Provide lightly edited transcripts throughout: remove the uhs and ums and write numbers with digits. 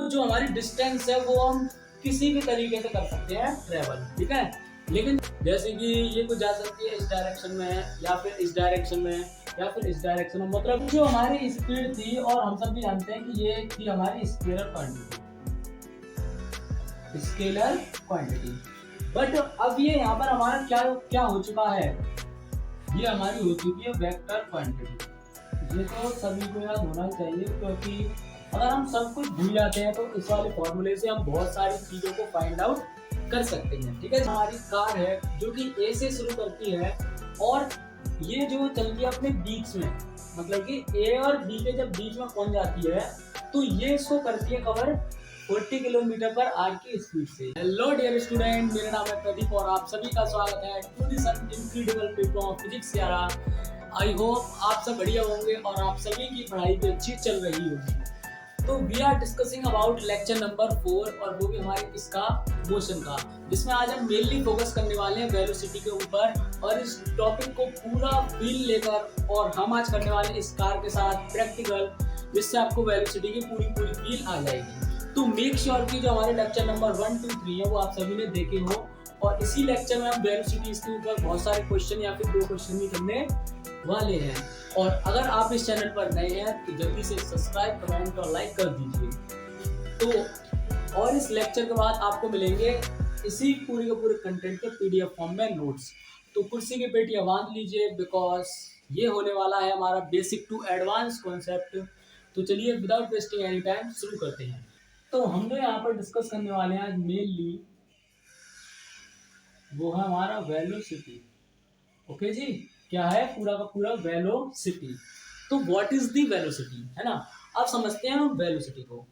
जो हमारी डिस्टेंस है वो हम किसी भी तरीके से कर सकते हैं ट्रेवल, ठीक है। लेकिन जैसे कि ये कुछ जा सकती है इस डायरेक्शन में है, या फिर इस डायरेक्शन में है, या फिर इस डायरेक्शन में, मतलब जो हमारी स्पीड थी, और हम सब भी जानते हैं कि ये थी हमारी scalar quantity, scalar quantity. But अब ये यहाँ पर हमारा क्या क्या हो चुका है, ये हमारी हो चुकी है वेक्टर क्वांटिटी। ये तो सभी को याद होना चाहिए, क्योंकि अगर हम सब कुछ भूल जाते हैं तो इस वाले फॉर्मूले से हम बहुत सारी चीजों को फाइंड आउट कर सकते हैं, ठीक है। हमारी कार है जो कि ए से शुरू करती है, और ये जो चलती है अपने बीच में, मतलब कि ए और बी के जब बीच में पहुंच जाती है तो ये इसको करती है कवर 40 किलोमीटर पर आवर की स्पीड से। हेलो डियर स्टूडेंट, मेरा नाम है प्रदीप और आप सभी का स्वागत है to this incredible paper of physics यारा। आई होप आप सब बढ़िया होंगे और आप सभी की पढ़ाई भी अच्छी चल रही होगी। तो we are discussing about lecture number 4, और वो भी हमारे इसका मोशन का, जिसमें आज हम मेनली फोकस करने वाले हैं वेलोसिटी के ऊपर, और इस टॉपिक को पूरा फील लेकर, और हम आज करने वाले हैं इस कार के साथ प्रैक्टिकल, जिससे आपको वेलोसिटी की पूरी पूरी फील आ जाएगी। तो मेक श्योर कि जो हमारे लेक्चर नंबर 1, 2, 3 है वो आप सभी ने देखे हो, और इसी लेक्चर में हम वेलोसिटी के ऊपर बहुत सारे क्वेश्चन या फिर 2 क्वेश्चन भी करने वाले हैं। और अगर आप इस चैनल पर नए हैं तो जल्दी से सब्सक्राइब, कमेंट और लाइक कर दीजिए। तो और इस लेक्चर के बाद आपको मिलेंगे इसी पूरे के पूरे कंटेंट के पीडीएफ फॉर्म में नोट्स। तो कुर्सी की पेटियां बांध लीजिए, बिकॉज ये होने वाला है हमारा बेसिक टू एडवांस कॉन्सेप्ट। तो चलिए विदाउट वेस्टिंग एनी टाइम शुरू करते हैं। तो हम जो यहाँ पर डिस्कस करने वाले हैं आज मेनली वो है हमारा वेलोसिटी। ओके जी, क्या है पूरा का पूरा वेलोसिटी। तो व्हाट इज द वेलोसिटी, है ना। अब समझते हैं हम वेलोसिटी को।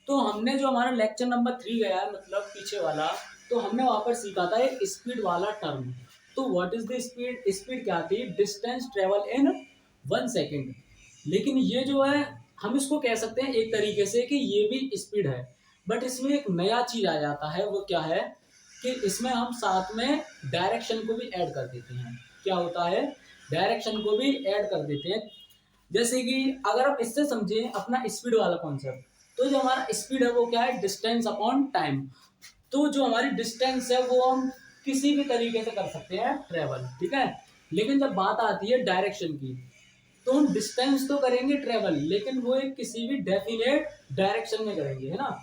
तो हमने जो हमारा लेक्चर नंबर 3 गया है, मतलब पीछे वाला, तो हमने वहां पर सीखा था एक स्पीड वाला टर्म। तो what is the speed, speed क्या थी, डिस्टेंस ट्रेवल इन 1 सेकेंड। लेकिन ये जो है हम इसको कह सकते हैं एक तरीके से कि ये भी स्पीड है, बट इसमें एक नया चीज आ जाता है। वो क्या है कि इसमें हम साथ में डायरेक्शन को भी ऐड कर देते हैं। क्या होता है, डायरेक्शन को भी ऐड कर देते हैं। जैसे कि अगर आप इससे समझें अपना स्पीड वाला कॉन्सेप्ट, तो जो हमारा स्पीड है वो क्या है, डिस्टेंस अपॉन टाइम। तो जो हमारी डिस्टेंस है वो हम किसी भी तरीके से कर सकते हैं ट्रेवल, ठीक है। लेकिन जब बात आती है डायरेक्शन की, तो हम डिस्टेंस तो करेंगे ट्रेवल, लेकिन वो एक किसी भी डेफिनेट डायरेक्शन में करेंगे, है ना।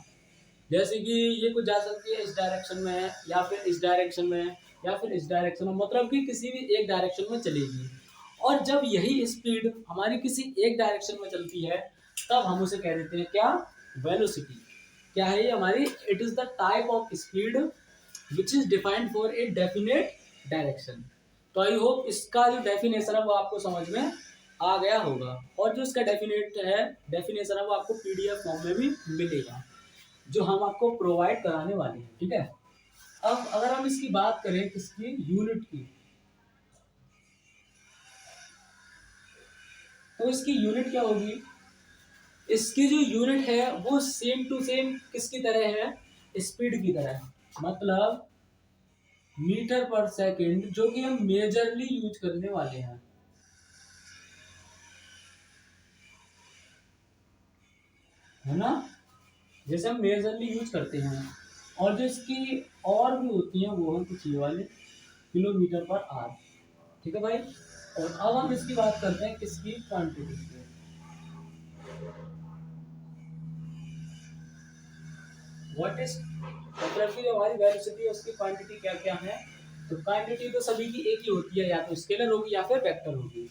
जैसे कि ये कुछ जा सकती है इस डायरेक्शन में है, या फिर इस डायरेक्शन में है, या फिर इस डायरेक्शन में, मतलब कि किसी भी एक डायरेक्शन में चलेगी। और जब यही स्पीड हमारी किसी एक डायरेक्शन में चलती है, तब हम उसे कह देते हैं क्या, वेलोसिटी। क्या है ये हमारी, it is the type of speed which is defined for a definite direction. तो आई होप इसका जो डेफिनेशन है वो आपको समझ में आ गया होगा, और जो इसका डेफिनेशन है वो आपको पीडीएफ फॉर्म में भी मिलेगा, जो हम आपको प्रोवाइड कराने वाले हैं, ठीक है। अब अगर हम इसकी बात करें किसकी, यूनिट की, तो इसकी यूनिट क्या होगी, इसकी जो यूनिट है वो सेम टू सेम किसकी तरह है, स्पीड की तरह, मतलब मीटर पर सेकंड, जो कि हम मेजरली यूज करने वाले हैं, है ना। जैसे हम मेजरली यूज करते हैं, और जो इसकी और भी होती हैं वो है कुछ ये वाले किलोमीटर पर आवर, ठीक है भाई। और अब हम इसकी बात करते हैं किसकी, क्वांटिटी की। व्हाट इज, मतलब कि जो हमारी वेलोसिटी है उसकी क्वांटिटी क्या क्या है। तो क्वांटिटी तो सभी की एक ही होती है, या तो स्केलर होगी या फिर वेक्टर होगी।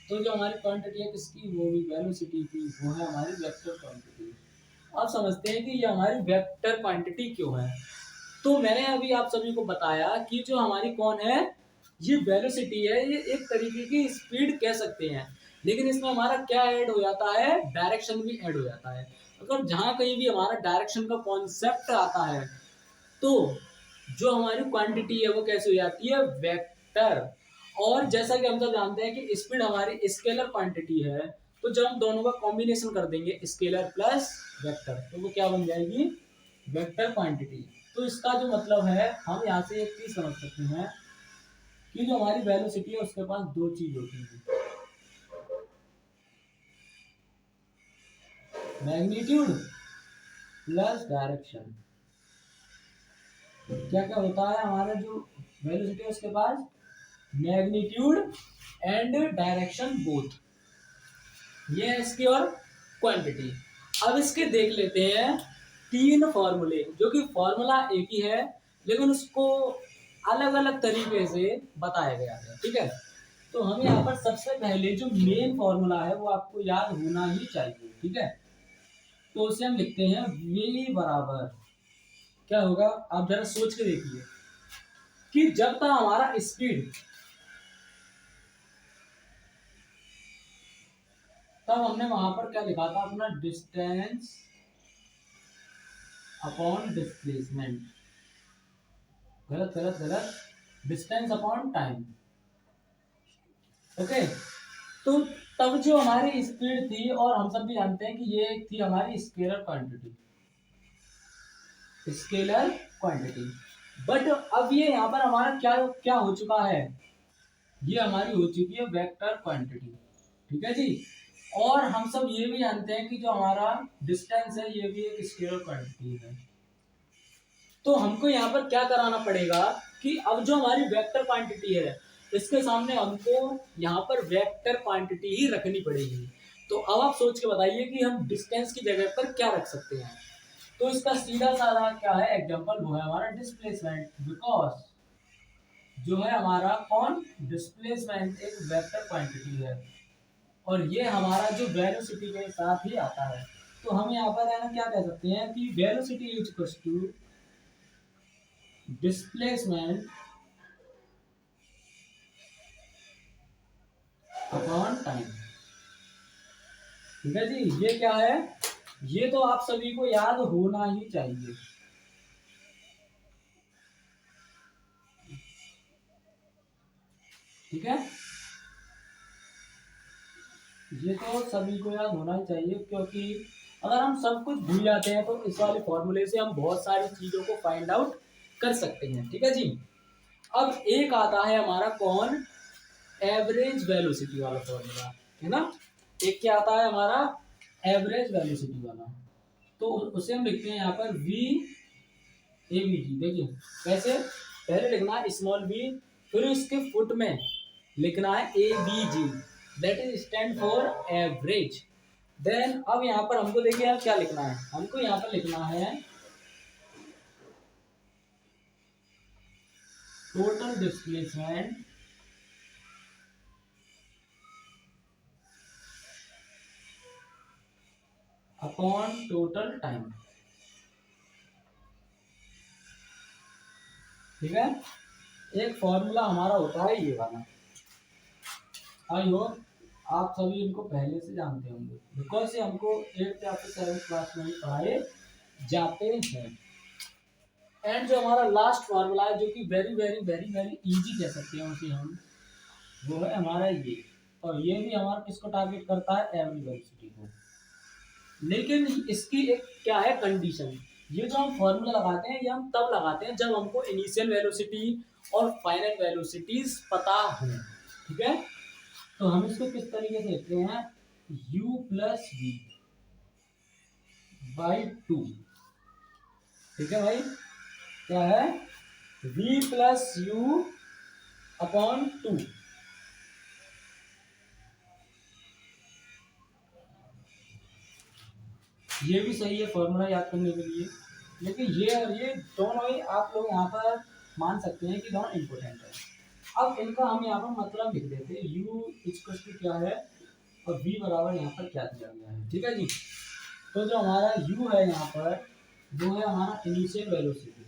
तो जो हमारी क्वांटिटी है किसकी, वो भी वेलोसिटी की, वो है हमारी वेक्टर क्वांटिटी। अब समझते हैं कि ये हमारी वेक्टर क्वांटिटी क्यों है। तो मैंने अभी आप सभी को बताया कि जो हमारी कौन है, ये वेलोसिटी है, ये एक तरीके की स्पीड कह सकते हैं। लेकिन इसमें हमारा क्या ऐड हो जाता है, डायरेक्शन भी ऐड हो जाता है। अगर जहां कहीं भी हमारा डायरेक्शन का कॉन्सेप्ट आता है, तो जो हमारी क्वांटिटी है वो कैसे हो जाती है, वेक्टर। और जैसा कि हम सब जानते हैं कि स्पीड हमारी स्केलर क्वांटिटी है, तो जब हम दोनों का कॉम्बिनेशन कर देंगे स्केलर प्लस वेक्टर, तो वो क्या बन जाएगी, वेक्टर क्वांटिटी। तो इसका जो मतलब है, हम यहाँ से एक चीज समझ सकते हैं कि जो हमारी वेलोसिटी है उसके पास दो चीज होती है, मैग्नीट्यूड प्लस डायरेक्शन। क्या क्या होता है हमारा जो वेलोसिटी है उसके पास, मैग्नीट्यूड एंड डायरेक्शन बोथ, ये है इसकी और क्वांटिटी। अब इसके देख लेते हैं तीन फॉर्मूले, जो कि फॉर्मूला एक ही है लेकिन उसको अलग अलग तरीके से बताया गया है, ठीक है। तो हम यहाँ पर सबसे पहले जो मेन फॉर्मूला है वो आपको याद होना ही चाहिए, ठीक है। तो उसे हम लिखते हैं v बराबर, क्या होगा आप जरा सोच के देखिए कि जब तक हमारा स्पीड, तब हमने वहां पर क्या लिखा था अपना, डिस्टेंस अपॉन डिस्प्लेसमेंट, गलत गलत गलत, डिस्टेंस अपॉन टाइम, ओके। तो तब जो हमारी स्पीड थी, और हम सब भी जानते हैं कि ये थी हमारी scalar quantity, scalar quantity. But अब ये यहाँ पर हमारा क्या क्या हो चुका है, ये हमारी हो चुकी है वेक्टर क्वांटिटी, ठीक है जी। और हम सब ये भी जानते हैं कि जो हमारा डिस्टेंस है ये भी एक स्केलर क्वांटिटी है। तो हमको यहाँ पर क्या कराना पड़ेगा कि अब जो हमारी वेक्टर क्वांटिटी है इसके सामने हमको यहाँ पर वेक्टर क्वांटिटी ही रखनी पड़ेगी। तो अब आप सोच के बताइए कि हम डिस्टेंस की जगह पर क्या रख सकते हैं। तो इसका सीधा साधा क्या है एग्जांपल, वो है हमारा डिस्प्लेसमेंट, बिकॉज जो है हमारा कौन, डिस्प्लेसमेंट एक वेक्टर क्वांटिटी है और ये हमारा जो वेलोसिटी के साथ ही आता है। तो हम यहाँ पर है ना क्या कह सकते हैं कि velocity is equal to displacement upon time, ठीक है जी। ये क्या है, ये तो आप सभी को याद होना ही चाहिए, ठीक है। ये तो सभी को याद होना ही चाहिए, क्योंकि अगर हम सब कुछ भूल जाते हैं तो इस वाले फॉर्मूले से हम बहुत सारी चीजों को फाइंड आउट कर सकते हैं, ठीक है जी। अब एक आता है हमारा कौन, एवरेज वेलोसिटी वाला फॉर्मूला, है ना। एक क्या आता है हमारा, एवरेज वेलोसिटी वाला। तो उसे हम लिखते हैं यहाँ पर वी ए बी जी। देखिए कैसे, पहले लिखना है स्मॉल वी, फिर उसके फुट में लिखना है A B G, that is stand for average. Then अब यहाँ पर हमको देखिए यार क्या लिखना है, हमको यहाँ पर लिखना है total displacement upon total time, ठीक है। एक फॉर्मूला हमारा होता है ये वाला, आई होप आप सभी इनको पहले से जानते होंगे, बिकॉज ये हमको 8th या फिर 7th क्लास में ही पढ़ाए जाते हैं। एंड जो हमारा लास्ट फार्मूला है जो कि very very very very easy कह सकते हैं उसे हम, वो है हमारा ये। और ये भी हमारा किसको टारगेट करता है, एवरेज वेलोसिटी को। लेकिन इसकी एक क्या है कंडीशन, ये जो हम फॉर्मूला लगाते हैं ये हम तब लगाते हैं जब हमको इनिशियल वेलोसिटी और फाइनल वेलोसिटीज पता हो, ठीक है। तो हम इसको किस तरीके से लिखते हैं, u plus v by two, ठीक है भाई। क्या है, v plus u upon two. ये भी सही है फॉर्मूला याद करने के लिए, लेकिन ये और ये दोनों ही आप लोग यहाँ पर मान सकते हैं कि दोनों इम्पोर्टेंट है। अब इनका हम यहाँ पर मतलब लिख देते हैं, u इक्वल टू क्या है और v बराबर यहाँ पर क्या दिया गया है, ठीक है जी। तो जो हमारा u है यहाँ पर वो है हमारा इनिशियल वेलोसिटी,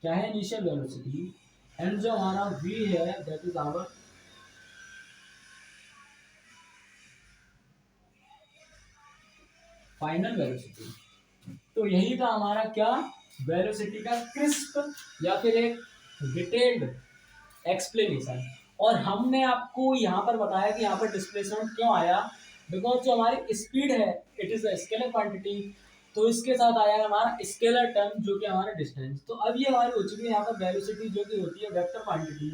क्या है इनिशियल वेलोसिटी, एंड जो हमारा v है that is our final velocity. तो यही था हमारा क्या, वेलोसिटी का क्रिस्प या फिर एक डिटेल्ड एक्सप्लेनेशन। और हमने आपको यहाँ पर बताया कि यहाँ पर डिस्प्लेसमेंट क्यों आया, बिकॉज जो हमारी स्पीड है it is a scalar quantity, तो इसके साथ आया हमारा स्केलर टर्म जो कि हमारा डिस्टेंस। तो अब ये हमारी हो चुकी है यहाँ पर वेलोसिटी जो कि होती है वेक्टर क्वांटिटी।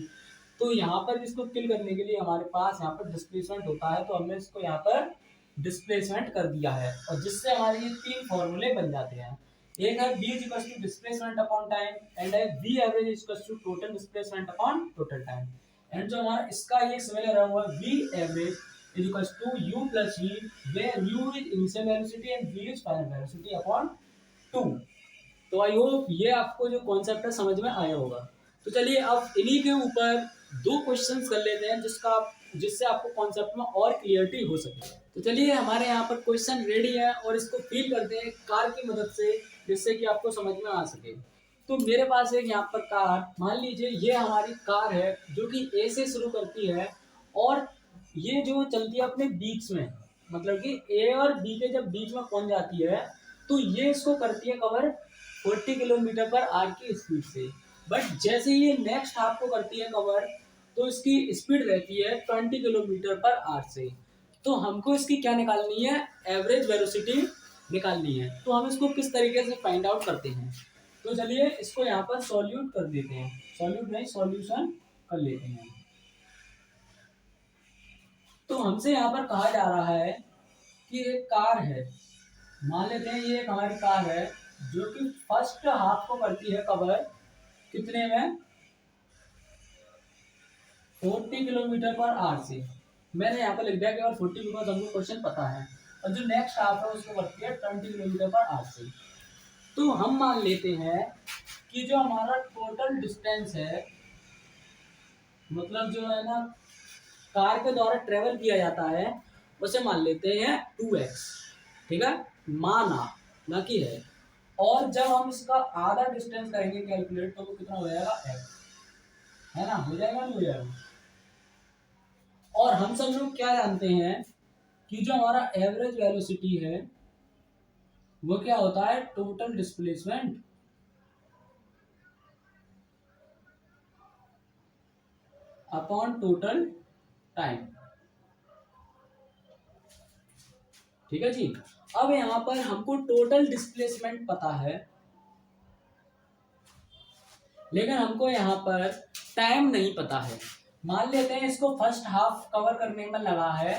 तो यहाँ पर इसको किल करने के लिए हमारे पास यहाँ पर डिस्प्लेसमेंट होता है, तो हमने इसको यहाँ पर डिस्प्लेसमेंट कर दिया है, और जिससे हमारे ये तीन फॉर्मूले बन जाते हैं। एक है v equals to displacement upon time, and है v average equals to total displacement upon total time. And जो हमारा इसका ये सिमिलर है वो है v average is equals to u plus v, where u is initial velocity and v is final velocity upon 2। तो I hope ये आपको जो कॉन्सेप्ट है समझ में आया होगा। तो चलिए अब इन्हीं के ऊपर दो क्वेश्चंस कर लेते हैं जिससे आपको कॉन्सेप्ट में और क्लियरिटी हो सके। तो चलिए हमारे यहाँ पर क्वेश्चन रेडी है और इसको फील करते हैं कार की मदद से, जिससे कि आपको समझ में आ सके। तो मेरे पास एक यहाँ पर कार, मान लीजिए ये हमारी कार है जो कि ए से शुरू करती है और ये जो चलती है अपने बीच में, मतलब कि ए और बी के जब बीच में पहुंच जाती है तो ये इसको करती है कवर 40 किलोमीटर पर आवर की स्पीड से। बट जैसे ये नेक्स्ट हाफ को करती है कवर तो इसकी स्पीड रहती है 20 किलोमीटर पर आवर से। तो हमको इसकी क्या निकालनी है, एवरेज वेलोसिटी निकालनी है। तो हम इसको किस तरीके से फाइंड आउट करते हैं, तो चलिए इसको यहाँ पर सॉल्यूट कर देते हैं, सॉल्यूट नहीं सॉल्यूशन कर लेते हैं। तो हमसे यहाँ पर कहा जा रहा है कि एक कार है, मान लेते हैं ये एक हमारी कार है जो कि फर्स्ट हाफ को करती है कवर कितने में, 40 किलोमीटर पर आवर से। मैंने यहाँ पर लिख दिया केवल 40 बिकॉज हमको क्वेश्चन पता है, और जो नेक्स्ट हाफ है उसको करती है 20 किलोमीटर पर आवर से। तो हम मान लेते हैं कि जो हमारा टोटल डिस्टेंस है, मतलब जो है ना कार के द्वारा ट्रेवल किया जाता है, उसे मान लेते हैं 2x, ठीक है, माना ना कि है। और जब हम इसका आधा डिस्टेंस करेंगे कैलकुलेट तो वो कितना हो जाएगा x, है ना, हो जाएगा नहीं हो जाएगा। और हम सब लोग क्या जानते हैं कि जो हमारा एवरेज वेलोसिटी है वो क्या होता है, total displacement upon total time, ठीक है जी। अब यहाँ पर हमको टोटल डिस्प्लेसमेंट पता है, लेकिन हमको यहाँ पर टाइम नहीं पता है। मान लेते हैं इसको फर्स्ट हाफ कवर करने में लगा है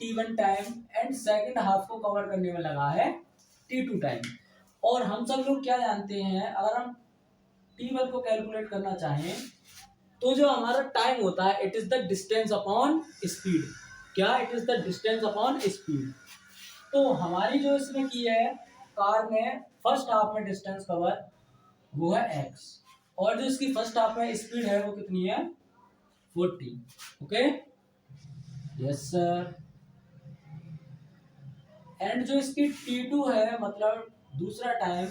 t1 time and second half को कवर करने में लगा है t2 टाइम। और हम सब लोग क्या जानते हैं, अगर हम t1 को कैलकुलेट करना चाहें तो जो हमारा टाइम होता है it is the distance upon speed. क्या, it is the distance upon speed. तो हमारी जो इसमें की है कार ने फर्स्ट हाफ में डिस्टेंस कवर वो है x, और जो इसकी फर्स्ट हाफ में स्पीड है वो कितनी है 40। Okay, yes sir. एंड जो इसकी t2 है, मतलब दूसरा टाइम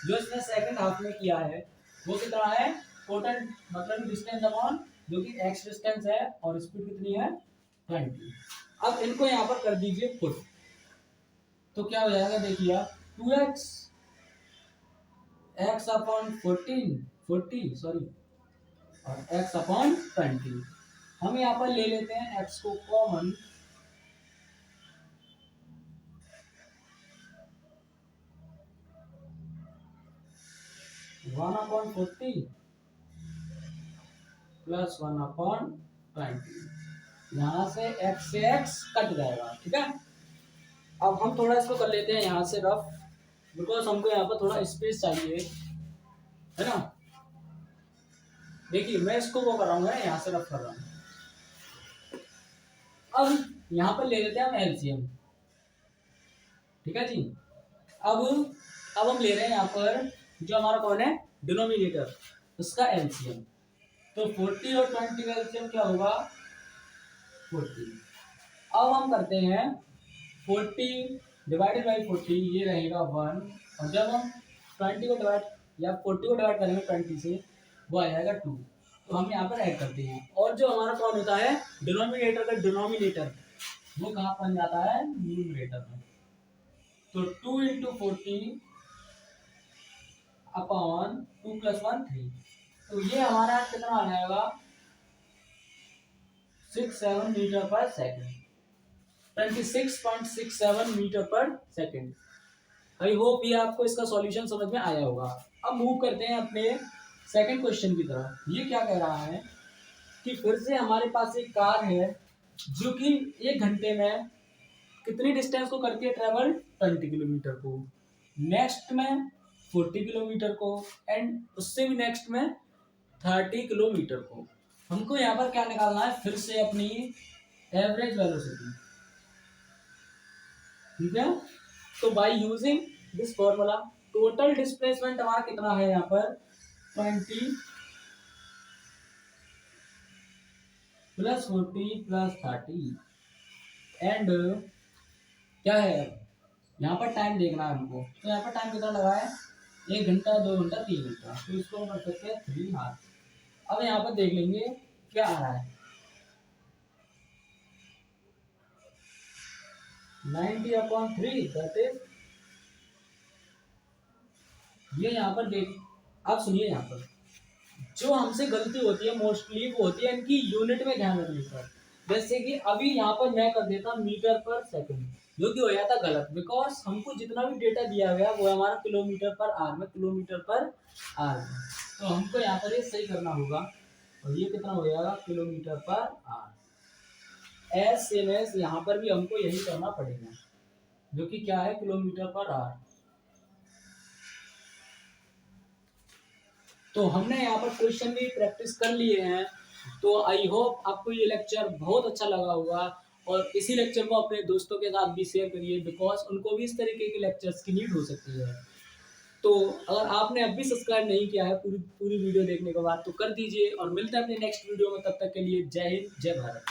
जो इसने सेकंड हाफ में किया है वो कितना है, टोटल मतलब डिस्टेंस अपॉन जो कि x डिस्टेंस है और स्पीड कितनी है 20। अब इनको यहाँ पर कर दीजिए पुट, तो क्या हो जाएगा देखिए आप, 2x x अपॉन 40 सॉरी और x अपॉन 20। हम यहाँ पर ले लेते हैं x को common, one upon 40 plus 1 upon 20। यहाँ से x कट जाएगा, ठीक है। अब हम थोड़ा इसको कर लेते हैं यहाँ से रफ, बिकॉज हमको यहाँ पर थोड़ा स्पेस चाहिए, है ना। देखिए मैं इसको वो कर रहा हूँ, यहाँ से रफ कर रहा हूँ। अब यहाँ पर ले लेते हैं हम एलसीएम, ठीक है जी। अब हम ले रहे हैं यहाँ पर जो हमारा कौन है डिनोमिनेटर, उसका एलसीएम। तो 40 और 20 का एलसीएम क्या होगा 40। अब हम करते हैं 40 डिवाइडेड बाई 40, ये रहेगा 1, और जब हम 20 को डिवाइड या 40 को डिवाइड करेंगे 20 से वो आ जाएगा 2। तो हम यहाँ पर ऐड करते हैं, और जो हमारा कौन होता है डिनोमिनेटर का डिनोमिनेटर वो कहाँ बन जाता है न्यूमरेटर में। तो 2 इंटू 40 अपॉन 2 प्लस 1 3, तो ये हमारा कितना आ जाएगा 67 मीटर पर सेकेंड, 26.67 मीटर पर सेकेंड। आई होप ये आपको इसका सॉल्यूशन समझ में आया होगा। अब मूव करते हैं अपने सेकंड क्वेश्चन की तरफ। ये क्या कह रहा है कि फिर से हमारे पास एक कार है जो कि 1 घंटे में कितनी डिस्टेंस को करती है ट्रेवल, 20 किलोमीटर को, नेक्स्ट में 40 किलोमीटर को, एंड उससे भी नेक्स्ट में 30 किलोमीटर को। हमको यहाँ पर क्या निकालना है, फिर से अपनी एवरेज वेलोसिटी। ठीक है, तो by using this formula total displacement हमारा कितना है यहाँ पर 20 + 40 + 30 एंड क्या है, यहाँ पर टाइम देखना है हमको। तो यहाँ पर टाइम कितना लगा है, 1 घंटा, 2 घंटा, 3 घंटा, तो इसको हम कर सकते हैं 3 आवर। अब यहाँ पर देख लेंगे क्या आ रहा है, 90/3, दैट इज, ये यहाँ पर देख, आप सुनिए, यहाँ पर जो हमसे गलती होती है मोस्टली वो होती है इनकी यूनिट में ध्यान रखने पर। जैसे कि अभी यहाँ पर मैं कर देता मीटर पर सेकंड, जो कि हो जाता गलत, बिकॉज हमको जितना भी डेटा दिया गया वो हमारा किलोमीटर पर आवर में, किलोमीटर पर आवर में। तो हमको यहाँ पर ये सही करना होगा, और ये कितना हो जाएगा, kilometre per hour. As same as यहाँ पर भी हमको यही करना पड़ेगा, जो कि क्या है, किलोमीटर पर आवर। तो हमने यहाँ पर क्वेश्चन भी प्रैक्टिस कर लिए हैं। तो आई होप आपको ये लेक्चर बहुत अच्छा लगा होगा, और इसी लेक्चर को अपने दोस्तों के साथ भी शेयर करिए, बिकॉज उनको भी इस तरीके के लेक्चर्स की नीड हो सकती है। तो अगर आपने अभी सब्सक्राइब नहीं किया है पूरी पूरी वीडियो देखने के बाद, तो कर दीजिए, और मिलते हैं अपने नेक्स्ट वीडियो में। तब तक के लिए जय हिंद, जय भारत।